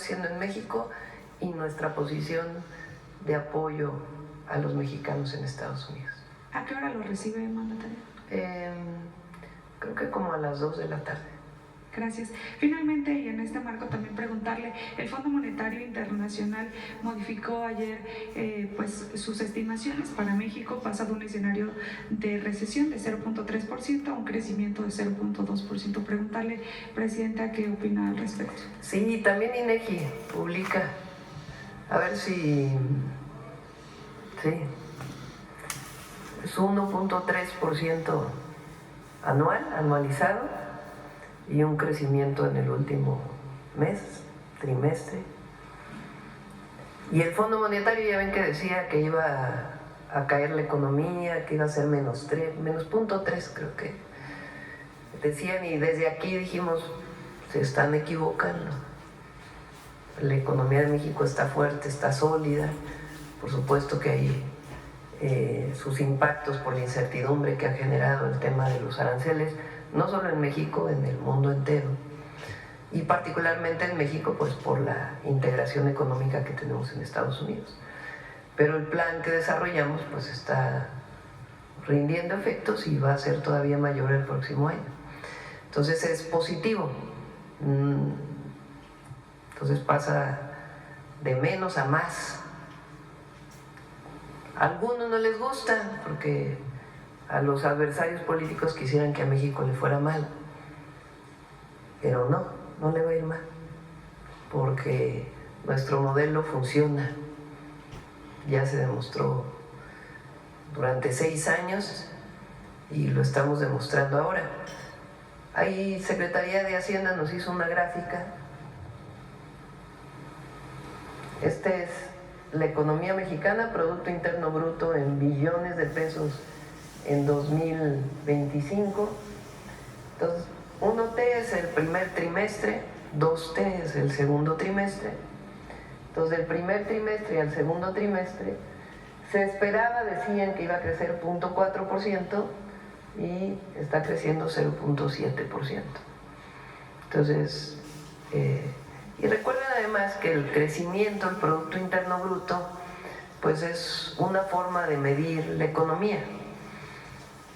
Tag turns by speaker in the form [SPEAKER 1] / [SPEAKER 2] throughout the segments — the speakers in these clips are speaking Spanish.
[SPEAKER 1] haciendo en México y nuestra posición de apoyo a los mexicanos en Estados Unidos.
[SPEAKER 2] ¿A qué hora lo recibe, mandatario?
[SPEAKER 1] Creo que como a las 2 de la tarde.
[SPEAKER 2] Gracias. Finalmente, y en este marco también preguntarle, el Fondo Monetario Internacional modificó ayer sus estimaciones para México, pasa de un escenario de recesión de 0.3% a un crecimiento de 0.2%. Preguntarle, Presidenta, ¿qué opina al respecto?
[SPEAKER 1] Sí, también INEGI publica, a ver si, sí, es 1.3% anualizado, y un crecimiento en el último mes, trimestre. Y el Fondo Monetario ya ven que decía que iba a caer la economía, que iba a ser menos 0.3, creo que decían, y desde aquí dijimos, se están equivocando. La economía de México está fuerte, está sólida, por supuesto que hay sus impactos por la incertidumbre que ha generado el tema de los aranceles, no solo en México, en el mundo entero, y particularmente en México pues por la integración económica que tenemos en Estados Unidos. Pero el plan que desarrollamos pues está rindiendo efectos y va a ser todavía mayor el próximo año. Entonces es positivo. Entonces pasa de menos a más. A algunos no les gusta porque a los adversarios políticos quisieran que a México le fuera mal, pero no le va a ir mal, porque nuestro modelo funciona, ya se demostró durante 6 años y lo estamos demostrando ahora. Ahí Secretaría de Hacienda nos hizo una gráfica. Esta es la economía mexicana, Producto Interno Bruto en billones de pesos en 2025. Entonces, 1T es el primer trimestre, 2T es el segundo trimestre. Entonces, del primer trimestre al segundo trimestre se esperaba, decían que iba a crecer 0.4% y está creciendo 0.7%. Entonces, y recuerden además que el crecimiento del Producto Interno Bruto pues es una forma de medir la economía,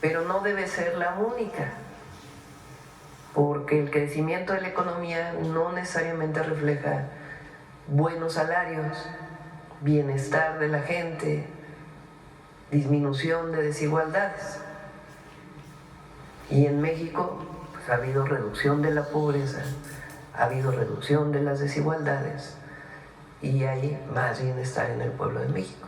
[SPEAKER 1] pero no debe ser la única, porque el crecimiento de la economía no necesariamente refleja buenos salarios, bienestar de la gente, disminución de desigualdades. Y en México pues, ha habido reducción de la pobreza, ha habido reducción de las desigualdades y hay más bienestar en el pueblo de México.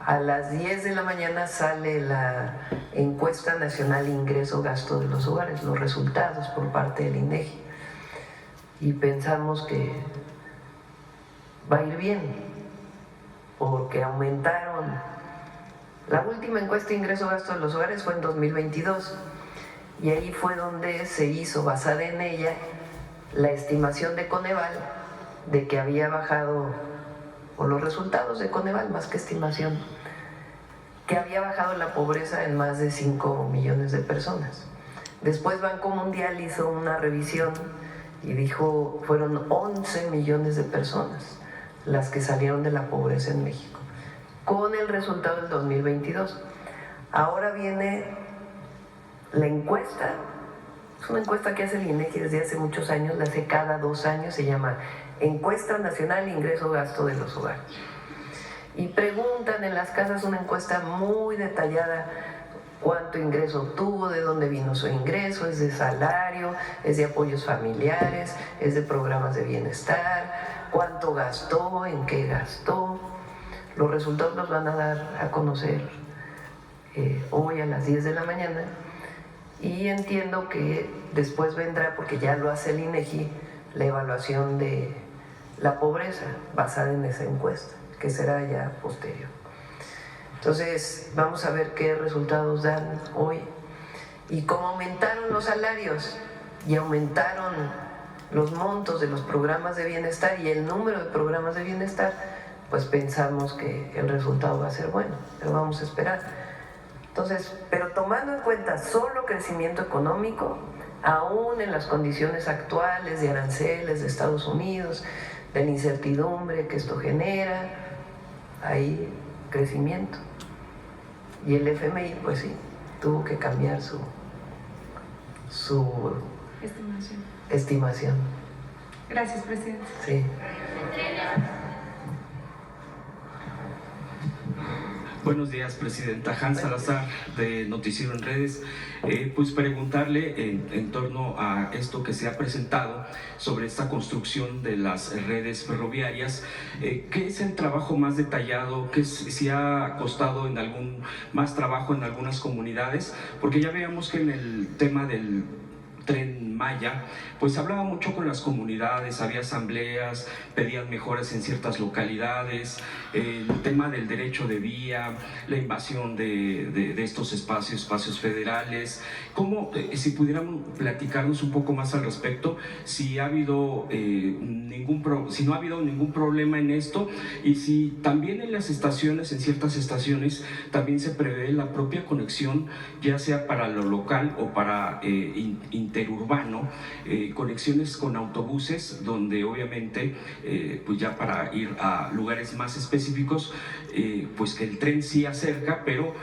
[SPEAKER 1] A las 10 de la mañana sale la encuesta nacional ingreso-gasto de los hogares, los resultados por parte del INEGI, y pensamos que va a ir bien, porque aumentaron. La última encuesta ingreso-gasto de los hogares fue en 2022 y ahí fue donde se hizo, basada en ella, la estimación de Coneval de que había bajado, o los resultados de Coneval más que estimación, que había bajado la pobreza en más de 5 millones de personas. Después Banco Mundial hizo una revisión y dijo fueron 11 millones de personas las que salieron de la pobreza en México, con el resultado del 2022. Ahora viene la encuesta. Es una encuesta que hace el INEGI desde hace muchos años, la hace cada 2 años, se llama Encuesta Nacional Ingreso-Gasto de los Hogares. Y preguntan en las casas, una encuesta muy detallada, cuánto ingreso obtuvo, de dónde vino su ingreso, es de salario, es de apoyos familiares, es de programas de bienestar, cuánto gastó, en qué gastó. Los resultados los van a dar a conocer hoy a las 10 de la mañana. Y entiendo que después vendrá, porque ya lo hace el INEGI, la evaluación de la pobreza basada en esa encuesta, que será ya posterior. Entonces, vamos a ver qué resultados dan hoy. Y como aumentaron los salarios y aumentaron los montos de los programas de bienestar y el número de programas de bienestar, pues pensamos que el resultado va a ser bueno, pero vamos a esperar. Entonces, pero tomando en cuenta solo crecimiento económico, aún en las condiciones actuales de aranceles de Estados Unidos, de la incertidumbre que esto genera, hay crecimiento. Y el FMI, pues sí, tuvo que cambiar su estimación.
[SPEAKER 2] Gracias, presidente.
[SPEAKER 1] Sí.
[SPEAKER 3] Buenos días, presidenta. Hans Salazar, de Noticiero en Redes. Pues preguntarle en torno a esto que se ha presentado sobre esta construcción de las redes ferroviarias, ¿qué es el trabajo más detallado? ¿Qué si ha costado más trabajo en algunas comunidades? Porque ya veíamos que en el tema del Tren Maya, pues hablaba mucho con las comunidades, había asambleas, pedían mejoras en ciertas localidades, el tema del derecho de vía, la invasión de estos espacios federales. ¿Cómo, si pudieran platicarnos un poco más al respecto, si ha habido si no ha habido ningún problema en esto, y si también en las estaciones, en ciertas estaciones, también se prevé la propia conexión, ya sea para lo local o para interurbano, conexiones con autobuses, donde obviamente pues ya para ir a lugares más específicos, pues que el tren sí acerca, pero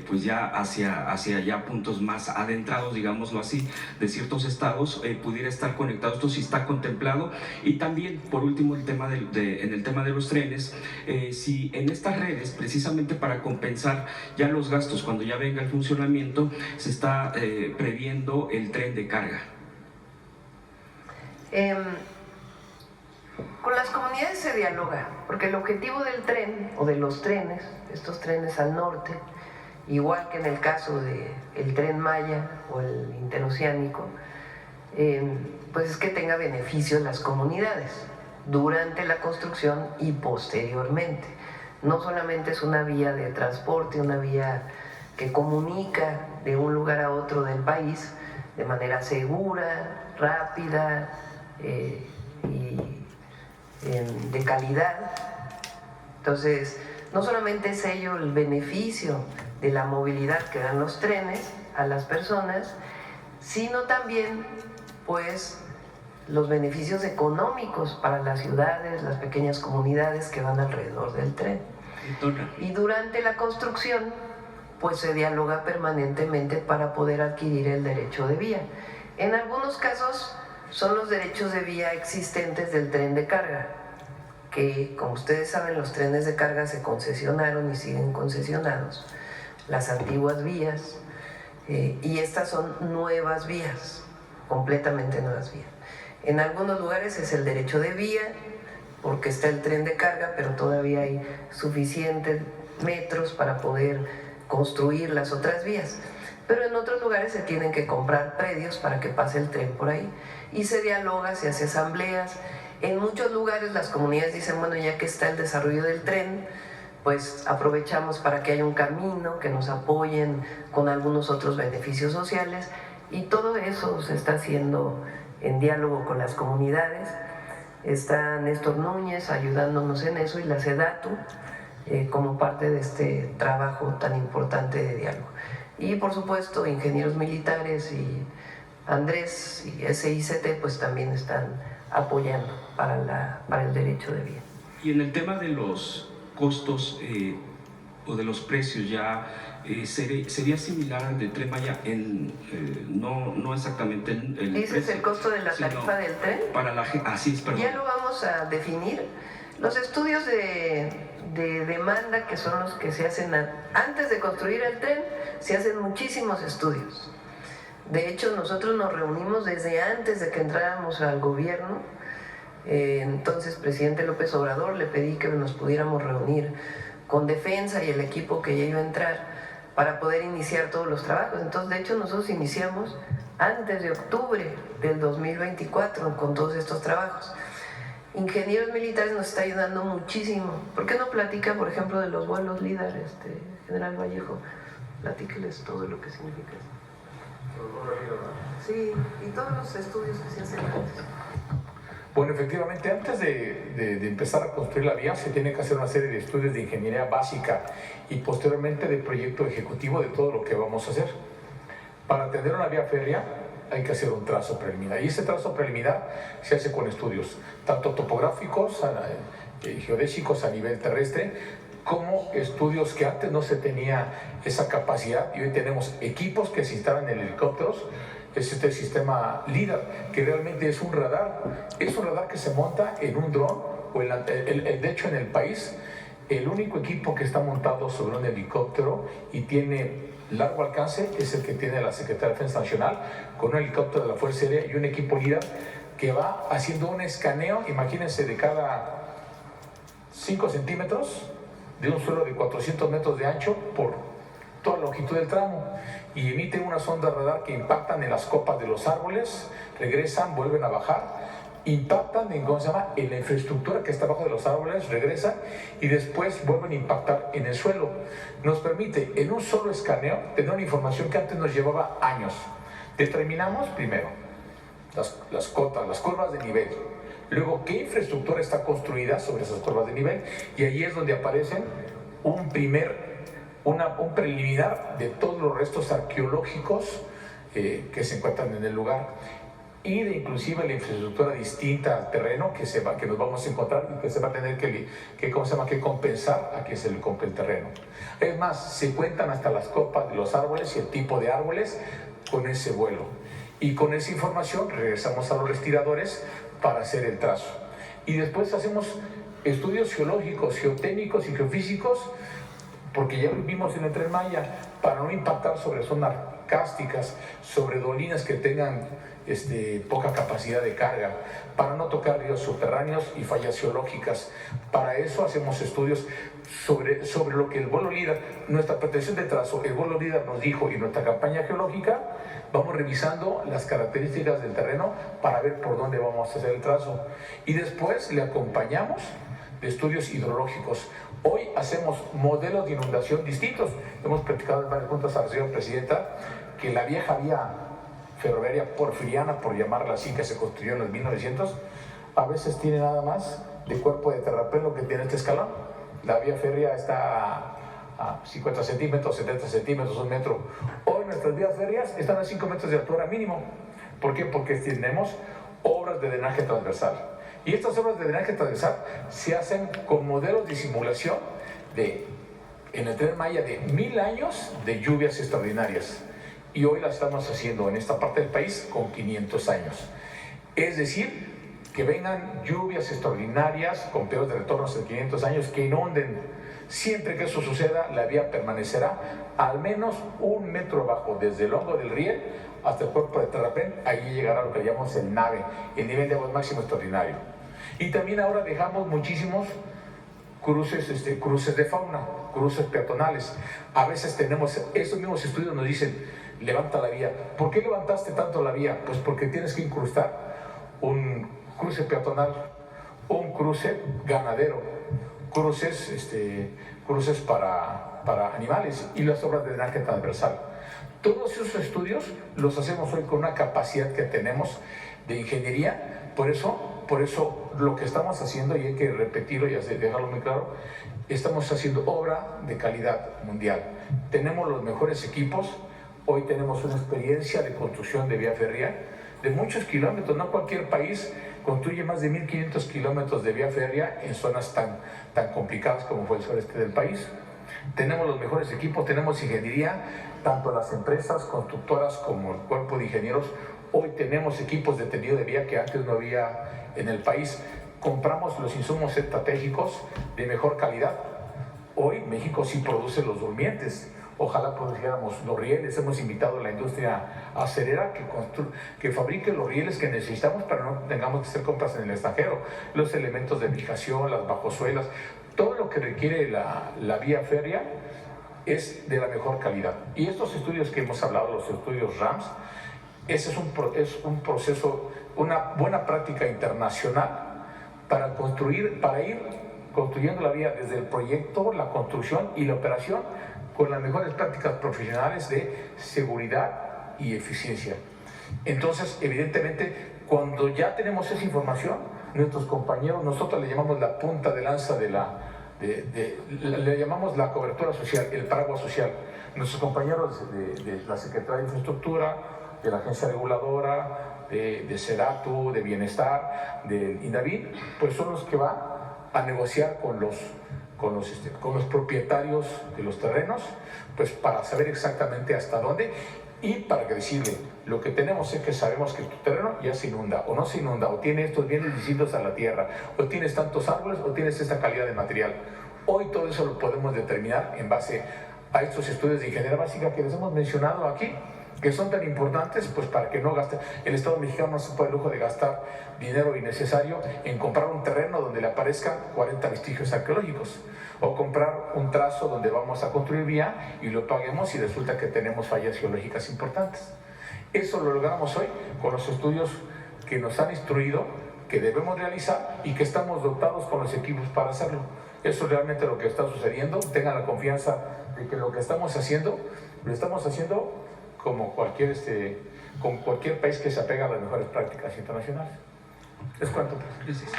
[SPEAKER 3] pues ya hacia ya puntos más adentrados, digámoslo así, de ciertos estados, pudiera estar conectado. Esto sí está contemplado. Y también, por último, en el tema de los trenes, si en estas redes, precisamente para compensar ya los gastos cuando ya venga el funcionamiento, se está previendo el tren de carga.
[SPEAKER 1] Con las comunidades se dialoga, porque el objetivo del tren o de los trenes, estos trenes al norte, igual que en el caso del Tren Maya o el interoceánico, pues es que tenga beneficio en las comunidades durante la construcción y posteriormente. No solamente es una vía de transporte, una vía que comunica de un lugar a otro del país de manera segura, rápida y de calidad. Entonces, no solamente es ello el beneficio de la movilidad que dan los trenes a las personas, sino también pues los beneficios económicos para las ciudades, las pequeñas comunidades que van alrededor del tren. Y durante la construcción pues se dialoga permanentemente para poder adquirir el derecho de vía. En algunos casos son los derechos de vía existentes del tren de carga, que como ustedes saben los trenes de carga se concesionaron y siguen concesionados, las antiguas vías, y estas son nuevas vías, completamente nuevas vías. En algunos lugares es el derecho de vía, porque está el tren de carga, pero todavía hay suficientes metros para poder construir las otras vías. Pero en otros lugares se tienen que comprar predios para que pase el tren por ahí. Y se dialoga, se hace asambleas. En muchos lugares las comunidades dicen, bueno, ya que está el desarrollo del tren, pues aprovechamos para que haya un camino, que nos apoyen con algunos otros beneficios sociales. Y todo eso se está haciendo en diálogo con las comunidades. Está Néstor Núñez ayudándonos en eso y la SEDATU como parte de este trabajo tan importante de diálogo. Y por supuesto ingenieros militares y Andrés y SICT pues también están apoyando para el derecho de vía.
[SPEAKER 3] Y en el tema de los costos o de los precios ya sería similar al de Tren Maya, no exactamente el
[SPEAKER 1] ¿Ese
[SPEAKER 3] precio,
[SPEAKER 1] es el costo de la tarifa del tren?
[SPEAKER 3] Para la gente, así es, perdón.
[SPEAKER 1] Ya lo vamos a definir. Los estudios de demanda, que son los que se hacen antes de construir el tren, se hacen muchísimos estudios. De hecho, nosotros nos reunimos desde antes de que entráramos al gobierno. Entonces, presidente López Obrador, le pedí que nos pudiéramos reunir con Defensa y el equipo que ya iba a entrar para poder iniciar todos los trabajos. Entonces, de hecho, nosotros iniciamos antes de octubre del 2024 con todos estos trabajos. Ingenieros militares nos está ayudando muchísimo. ¿Por qué no platica, por ejemplo, de los vuelos LIDAR, General Vallejo? Platíqueles todo lo que significa eso. Sí, y todos los estudios que se hacen antes.
[SPEAKER 4] Bueno, efectivamente, antes de empezar a construir la vía se tiene que hacer una serie de estudios de ingeniería básica y posteriormente de proyecto ejecutivo de todo lo que vamos a hacer. Para atender una vía férrea hay que hacer un trazo preliminar. Y ese trazo preliminar se hace con estudios, tanto topográficos, geodésicos a nivel terrestre, como estudios que antes no se tenía esa capacidad, y hoy tenemos equipos que se instalan en helicópteros. Es este sistema LIDAR, que realmente es un radar que se monta en un dron, o de hecho en el país, el único equipo que está montado sobre un helicóptero y tiene largo alcance es el que tiene la Secretaría de Defensa Nacional, con un helicóptero de la Fuerza Aérea y un equipo LIDAR que va haciendo un escaneo, imagínense, de cada 5 centímetros de un suelo de 400 metros de ancho por toda la longitud del tramo, y emite unas ondas radar que impactan en las copas de los árboles, regresan, vuelven a bajar, impactan en, en la infraestructura que está abajo de los árboles, regresan y después vuelven a impactar en el suelo. Nos permite en un solo escaneo tener una información que antes nos llevaba años. Determinamos primero las cotas, las curvas de nivel, luego qué infraestructura está construida sobre esas curvas de nivel, y ahí es donde aparecen un preliminar de todos los restos arqueológicos que se encuentran en el lugar, y de inclusive la infraestructura distinta al terreno que nos vamos a encontrar y que se va a tener que compensar a que se le compre el terreno. Es más, se cuentan hasta las copas de los árboles y el tipo de árboles con ese vuelo. Y con esa información regresamos a los respiradores para hacer el trazo. Y después hacemos estudios geológicos, geotécnicos y geofísicos, porque ya vivimos en el Tren Maya, para no impactar sobre zonas cársticas, sobre dolinas que tengan poca capacidad de carga, para no tocar ríos subterráneos y fallas geológicas. Para eso hacemos estudios sobre lo que el vuelo LIDAR, nuestra pretensión de trazo, el vuelo LIDAR nos dijo, y nuestra campaña geológica, vamos revisando las características del terreno para ver por dónde vamos a hacer el trazo. Y después le acompañamos de estudios hidrológicos. Hoy hacemos modelos de inundación distintos. Hemos platicado en varias juntas a la señora presidenta que la vieja vía ferroviaria porfiriana, por llamarla así, que se construyó en los 1900, a veces tiene nada más de cuerpo de terraplén lo que tiene este escalón. La vía férrea está a 50 centímetros, 70 centímetros, 1 metro. Hoy nuestras vías férreas están a 5 metros de altura mínimo. ¿Por qué? Porque tenemos obras de drenaje transversal. Y estas obras de drenaje transversal se hacen con modelos de simulación en el Tren Maya de 1000 años de lluvias extraordinarias. Y hoy las estamos haciendo en esta parte del país con 500 años. Es decir, que vengan lluvias extraordinarias con periodos de retorno de 500 años que inunden. Siempre que eso suceda, la vía permanecerá al menos 1 metro abajo, desde el hongo del riel hasta el cuerpo de terraplén. Allí llegará lo que llamamos el NAVE, el nivel de agua máximo extraordinario. Y también ahora dejamos muchísimos cruces de fauna, cruces peatonales. A veces tenemos, estos mismos estudios nos dicen, levanta la vía. ¿Por qué levantaste tanto la vía? Pues porque tienes que incrustar un cruce peatonal, un cruce ganadero, cruces para animales, y las obras de drenaje transversal. Todos esos estudios los hacemos hoy con una capacidad que tenemos de ingeniería. Por eso lo que estamos haciendo, y hay que repetirlo y dejarlo muy claro, estamos haciendo obra de calidad mundial. Tenemos los mejores equipos. Hoy tenemos una experiencia de construcción de vía férrea de muchos kilómetros. No cualquier país construye más de 1500 kilómetros de vía férrea en zonas tan complicadas como fue el sureste del país. Tenemos los mejores equipos, tenemos ingeniería, tanto las empresas constructoras como el cuerpo de ingenieros. Hoy tenemos equipos de tendido de vía que antes no había en el país. Compramos los insumos estratégicos de mejor calidad. Hoy México sí produce los durmientes. Ojalá produjéramos los rieles. Hemos invitado a la industria acerera que fabrique los rieles que necesitamos para no tengamos que hacer compras en el extranjero. Los elementos de fijación, las bajosuelas, todo lo que requiere la vía férrea es de la mejor calidad. Y estos estudios que hemos hablado, los estudios RAMS, ese es un proceso, una buena práctica internacional para ir construyendo la vía desde el proyecto, la construcción y la operación, con las mejores prácticas profesionales de seguridad y eficiencia. Entonces, evidentemente, cuando ya tenemos esa información, nuestros compañeros, nosotros le llamamos la punta de lanza le llamamos la cobertura social, el paraguas social. Nuestros compañeros de la Secretaría de Infraestructura, de la agencia reguladora, de SEDATU, de Bienestar, del INAVI, pues son los que van a negociar con los propietarios de los terrenos, pues para saber exactamente hasta dónde y para que decirle, lo que tenemos es que sabemos que tu terreno ya se inunda o no se inunda, o tiene estos bienes distintos a la tierra, o tienes tantos árboles, o tienes esta calidad de material. Hoy todo eso lo podemos determinar en base a estos estudios de ingeniería básica que les hemos mencionado aquí, que son tan importantes pues para que no gasten. El Estado mexicano no se puede el lujo de gastar dinero innecesario en comprar un terreno donde le aparezcan 40 vestigios arqueológicos, o comprar un trazo donde vamos a construir vía y lo paguemos y resulta que tenemos fallas geológicas importantes. Eso lo logramos hoy con los estudios que nos han instruido, que debemos realizar y que estamos dotados con los equipos para hacerlo. Eso es realmente lo que está sucediendo. Tengan la confianza de que lo que estamos haciendo, lo estamos haciendo como cualquier país que se apega a las mejores prácticas internacionales. ¿Es cuánto?
[SPEAKER 3] Gracias.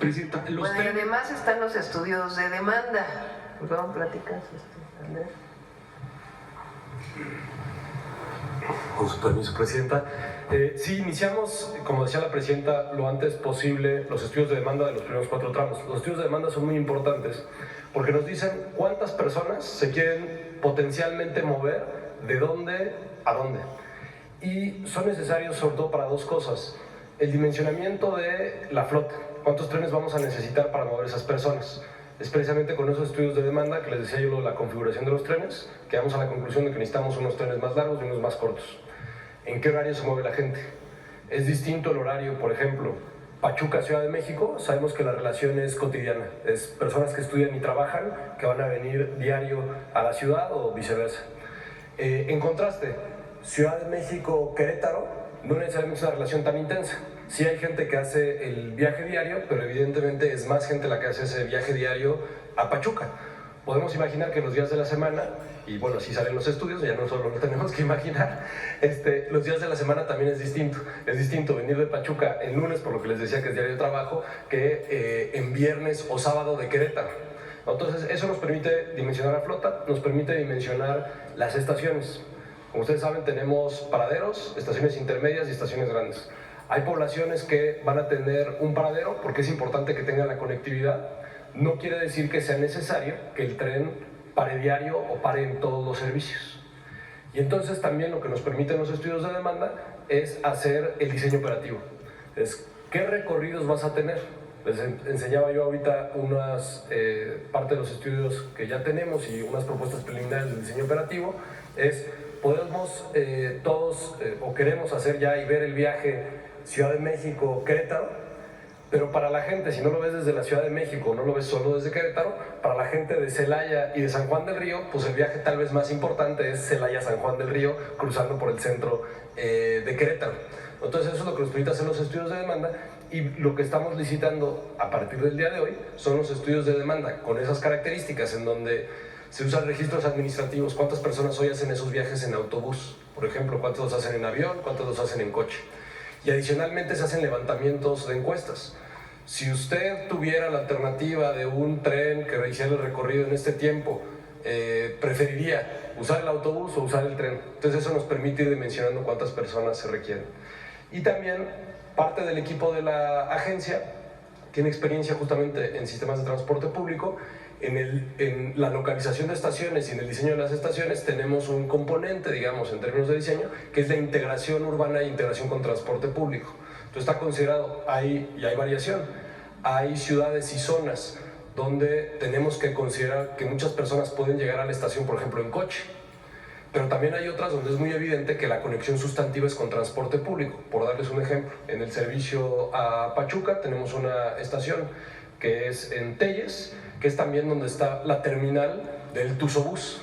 [SPEAKER 3] Presidenta,
[SPEAKER 1] bueno, y además están los estudios de demanda. ¿Perdón, platicas, Andrés?
[SPEAKER 5] Con su permiso, Presidenta. Sí, iniciamos, como decía la Presidenta, lo antes posible los estudios de demanda de los primeros 4 tramos. Los estudios de demanda son muy importantes porque nos dicen cuántas personas se quieren potencialmente mover, de dónde a dónde. Y son necesarios sobre todo para 2 cosas. El dimensionamiento de la flota. ¿Cuántos trenes vamos a necesitar para mover esas personas? Es precisamente con esos estudios de demanda que les decía yo la configuración de los trenes, que llegamos a la conclusión de que necesitamos unos trenes más largos y unos más cortos. ¿En qué horario se mueve la gente? Es distinto el horario, por ejemplo, Pachuca, Ciudad de México, sabemos que la relación es cotidiana, es personas que estudian y trabajan, que van a venir diario a la ciudad o viceversa. En contraste, Ciudad de México, Querétaro, no necesariamente es una relación tan intensa. Sí hay gente que hace el viaje diario, pero evidentemente es más gente la que hace ese viaje diario a Pachuca. Podemos imaginar que los días de la semana, y bueno, así salen los estudios, ya no solo lo tenemos que imaginar, los días de la semana también es distinto. Es distinto venir de Pachuca en lunes, por lo que les decía que es diario de trabajo, que en viernes o sábado de Querétaro. Entonces, eso nos permite dimensionar la flota, nos permite dimensionar las estaciones. Como ustedes saben, tenemos paraderos, estaciones intermedias y estaciones grandes. Hay poblaciones que van a tener un paradero porque es importante que tengan la conectividad. No quiere decir que sea necesario que el tren pare diario o pare en todos los servicios. Y entonces también lo que nos permiten los estudios de demanda es hacer el diseño operativo. Es qué recorridos vas a tener. Les enseñaba yo ahorita parte de los estudios que ya tenemos y unas propuestas preliminares del diseño operativo. Podemos todos o queremos hacer ya y ver el viaje Ciudad de México, Querétaro, pero para la gente, si no lo ves desde la Ciudad de México, no lo ves solo desde Querétaro, para la gente de Celaya y de San Juan del Río, pues el viaje tal vez más importante es Celaya-San Juan del Río, cruzando por el centro de Querétaro. Entonces eso es lo que nos permite hacer los estudios de demanda, y lo que estamos licitando a partir del día de hoy son los estudios de demanda con esas características en donde se usan registros administrativos, cuántas personas hoy hacen esos viajes en autobús, por ejemplo, cuántos los hacen en avión, cuántos los hacen en coche. Y adicionalmente se hacen levantamientos de encuestas. Si usted tuviera la alternativa de un tren que hiciera el recorrido en este tiempo, ¿preferiría usar el autobús o usar el tren? Entonces eso nos permite ir dimensionando cuántas personas se requieren. Y también parte del equipo de la agencia tiene experiencia justamente en sistemas de transporte público. En la localización de estaciones y en el diseño de las estaciones tenemos un componente, digamos, en términos de diseño, que es la integración urbana e integración con transporte público. Entonces está considerado, y hay variación, hay ciudades y zonas donde tenemos que considerar que muchas personas pueden llegar a la estación, por ejemplo, en coche. Pero también hay otras donde es muy evidente que la conexión sustantiva es con transporte público. Por darles un ejemplo, en el servicio a Pachuca tenemos una estación que es en Telles, que es también donde está la terminal del Tuzobús.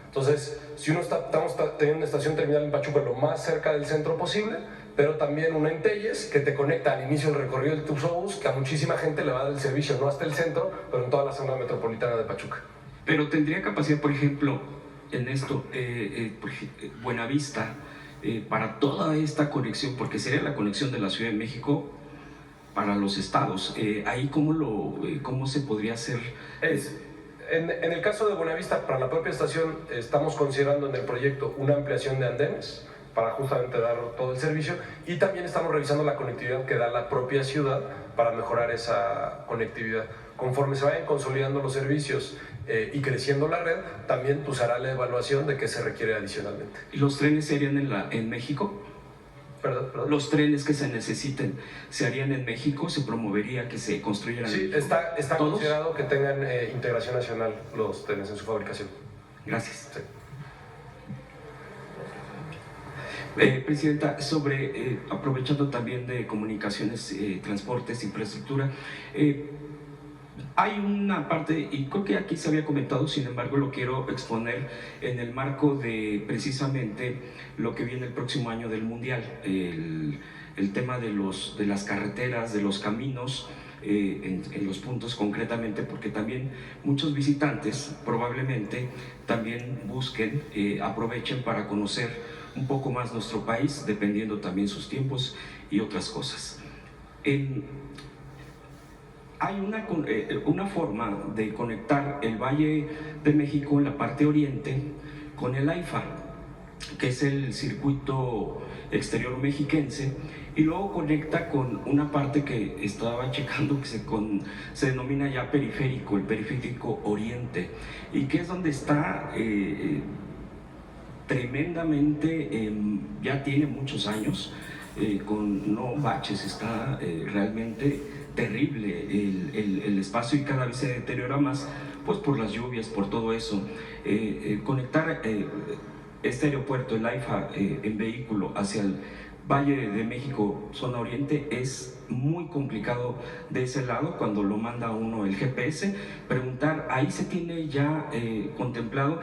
[SPEAKER 5] Entonces, si uno estamos teniendo una estación terminal en Pachuca lo más cerca del centro posible, pero también una en Telles que te conecta al inicio del recorrido del Tuzobús, que a muchísima gente le va a dar el servicio, no hasta el centro, pero en toda la zona metropolitana de Pachuca.
[SPEAKER 3] Pero tendría capacidad, por ejemplo, en esto, Buenavista, para toda esta conexión, porque sería la conexión de la Ciudad de México para los estados. Ahí cómo se podría hacer.
[SPEAKER 5] En el caso de Buenavista, para la propia estación, estamos considerando en el proyecto una ampliación de andenes para justamente dar todo el servicio, y también estamos revisando la conectividad que da la propia ciudad para mejorar esa conectividad. Conforme se vayan consolidando los servicios y creciendo la red, también pues hará la evaluación de qué se requiere adicionalmente.
[SPEAKER 3] ¿Y los trenes se harían en México?
[SPEAKER 5] ¿Perdón?
[SPEAKER 3] Los trenes que se necesiten, ¿se harían en México? ¿Se promovería que se construyeran
[SPEAKER 5] Sí,
[SPEAKER 3] en México?
[SPEAKER 5] está
[SPEAKER 3] ¿Todos?
[SPEAKER 5] considerado que tengan integración nacional los trenes en su fabricación.
[SPEAKER 3] Gracias.
[SPEAKER 5] Sí.
[SPEAKER 3] Presidenta, aprovechando también de comunicaciones, transportes, infraestructura, hay una parte, y creo que aquí se había comentado, sin embargo lo quiero exponer en el marco de precisamente lo que viene el próximo año del Mundial, el tema de las carreteras, de los caminos, en los puntos concretamente, porque también muchos visitantes probablemente también busquen, aprovechen para conocer un poco más nuestro país, dependiendo también sus tiempos y otras cosas. Hay una forma de conectar el Valle de México en la parte oriente con el AIFA, que es el circuito exterior mexiquense, y luego conecta con una parte que estaba checando que se denomina ya periférico, el periférico oriente, y que es donde está tremendamente, ya tiene muchos años, con no baches, está realmente terrible el espacio, y cada vez se deteriora más, pues por las lluvias, por todo eso. Conectar este aeropuerto, el AIFA, en vehículo hacia el Valle de México, zona oriente, es muy complicado de ese lado. Cuando lo manda uno el GPS, preguntar, ahí se tiene ya contemplado.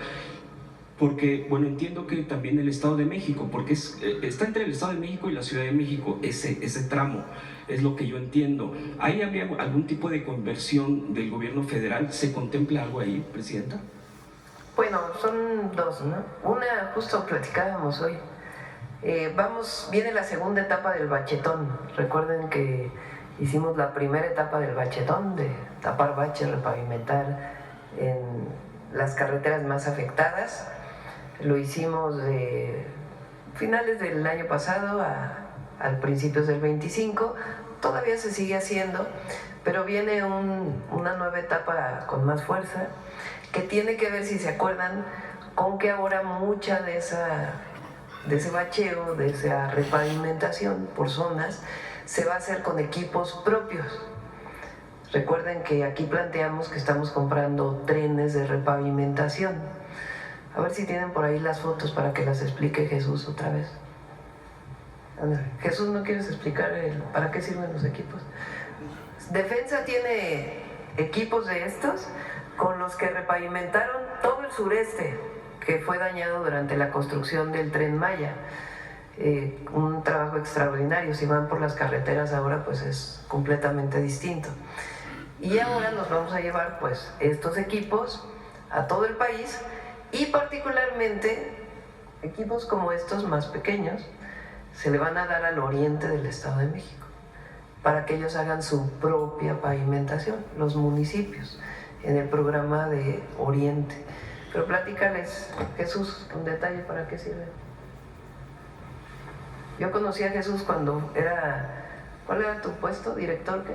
[SPEAKER 3] Porque, bueno, entiendo que también el Estado de México, porque está entre el Estado de México y la Ciudad de México, ese tramo, es lo que yo entiendo. ¿Ahí habría algún tipo de conversión del gobierno federal? ¿Se contempla algo ahí, Presidenta?
[SPEAKER 1] Bueno, son dos, ¿no? Una, justo platicábamos hoy. Viene la segunda etapa del bachetón. Recuerden que hicimos la primera etapa del bachetón, de tapar baches, repavimentar en las carreteras más afectadas. Lo hicimos de finales del año pasado al principios del 25, todavía se sigue haciendo, pero viene una nueva etapa con más fuerza, que tiene que ver, si se acuerdan, con que ahora mucha de ese bacheo, de esa repavimentación por zonas, se va a hacer con equipos propios. Recuerden que aquí planteamos que estamos comprando trenes de repavimentación. A ver si tienen por ahí las fotos para que las explique Jesús otra vez. Jesús, ¿no quieres explicar para qué sirven los equipos? Defensa tiene equipos de estos con los que repavimentaron todo el sureste, que fue dañado durante la construcción del Tren Maya. Un trabajo extraordinario. Si van por las carreteras ahora, pues es completamente distinto. Y ahora nos vamos a llevar pues estos equipos a todo el país, y particularmente equipos como estos más pequeños se le van a dar al oriente del Estado de México para que ellos hagan su propia pavimentación, los municipios, en el programa de Oriente. Pero platícales, Jesús, con detalle para qué sirve. Yo conocí a Jesús cuando ¿cuál era tu puesto? ¿Director qué?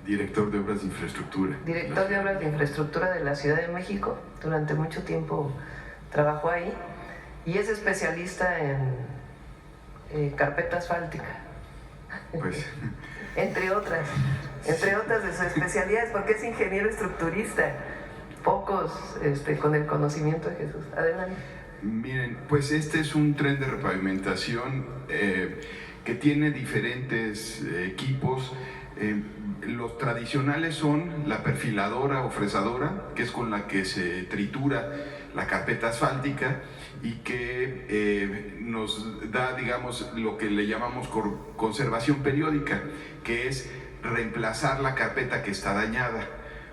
[SPEAKER 6] Director de Obras de Infraestructura.
[SPEAKER 1] Director de Obras de Infraestructura de la Ciudad de México. Durante mucho tiempo trabajó ahí y es especialista en carpeta asfáltica.
[SPEAKER 6] Pues,
[SPEAKER 1] entre otras de sus especialidades, porque es ingeniero estructurista. Pocos con el conocimiento de Jesús. Adelante.
[SPEAKER 6] miren, pues este es un tren de repavimentación que tiene diferentes equipos. Los tradicionales son la perfiladora o fresadora, que es con la que se tritura la carpeta asfáltica y que nos da, digamos, lo que le llamamos conservación periódica, que es reemplazar la carpeta que está dañada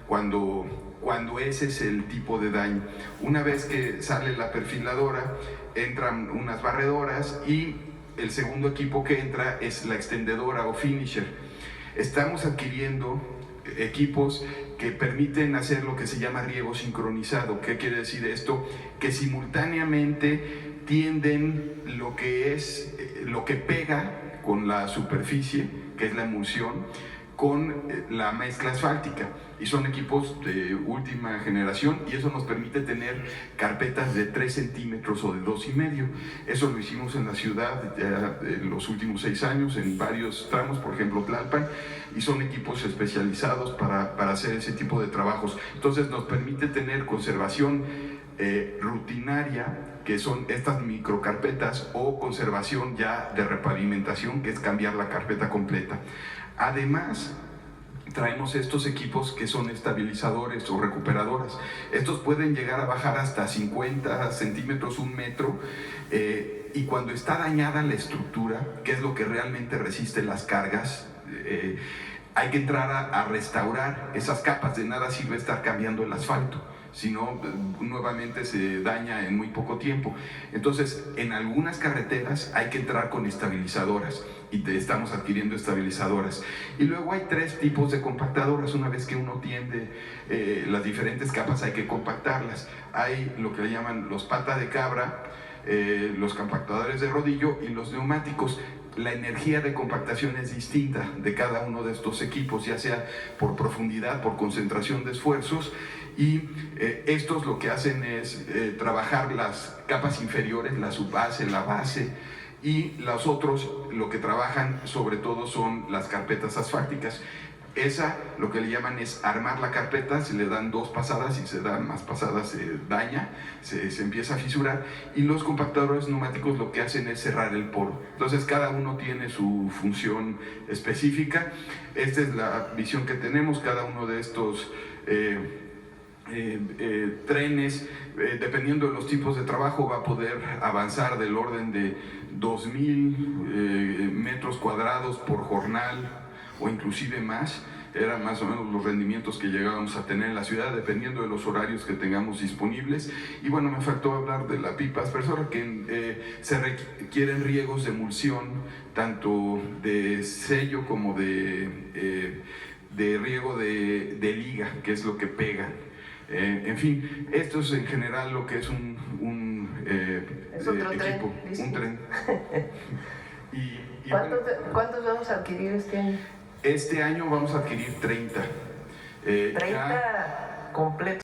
[SPEAKER 6] cuando ese es el tipo de daño. Una vez que sale la perfiladora, entran unas barredoras y el segundo equipo que entra es la extendedora o finisher. Estamos adquiriendo equipos que permiten hacer lo que se llama riego sincronizado. ¿Qué quiere decir esto? Que simultáneamente tienden lo que pega con la superficie, que es la emulsión, con la mezcla asfáltica, y son equipos de última generación, y eso nos permite tener carpetas de 3 centímetros o de 2,5. Eso lo hicimos en la ciudad en los últimos 6 años en varios tramos, por ejemplo Tlalpan, y son equipos especializados para hacer ese tipo de trabajos. Entonces nos permite tener conservación rutinaria, que son estas microcarpetas, o conservación ya de repavimentación, que es cambiar la carpeta completa. Además, traemos estos equipos que son estabilizadores o recuperadoras. Estos pueden llegar a bajar hasta 50 centímetros, 1 metro, y cuando está dañada la estructura, que es lo que realmente resiste las cargas, hay que entrar a restaurar esas capas. De nada sirve estar cambiando el asfalto, sino nuevamente se daña en muy poco tiempo. Entonces, en algunas carreteras hay que entrar con estabilizadoras, y estamos adquiriendo estabilizadoras. Y luego hay 3 tipos de compactadoras. Una vez que uno tiende las diferentes capas, hay que compactarlas. Hay lo que le llaman los pata de cabra, los compactadores de rodillo y los neumáticos. La energía de compactación es distinta de cada uno de estos equipos, ya sea por profundidad, por concentración de esfuerzos, y estos lo que hacen es trabajar las capas inferiores, la subbase, la base, y los otros lo que trabajan sobre todo son las carpetas asfálticas. Esa, lo que le llaman es armar la carpeta, se le dan 2 pasadas, y se dan más pasadas se daña, se empieza a fisurar, y los compactadores neumáticos lo que hacen es cerrar el poro. Entonces cada uno tiene su función específica. Esta es la visión que tenemos. Cada uno de estos trenes, dependiendo de los tipos de trabajo, va a poder avanzar del orden de 2,000 metros cuadrados por jornal, o inclusive más. Eran más o menos los rendimientos que llegábamos a tener en la ciudad, dependiendo de los horarios que tengamos disponibles. Y bueno, me faltó hablar de la pipa aspersora, que se requieren riegos de emulsión, tanto de sello como de riego de liga, que es lo que pega. En fin, esto es en general lo que es un equipo, un tren. Y
[SPEAKER 1] ¿Cuántos vamos a adquirir este año?
[SPEAKER 6] Este año vamos a adquirir 30.
[SPEAKER 1] 30 completos.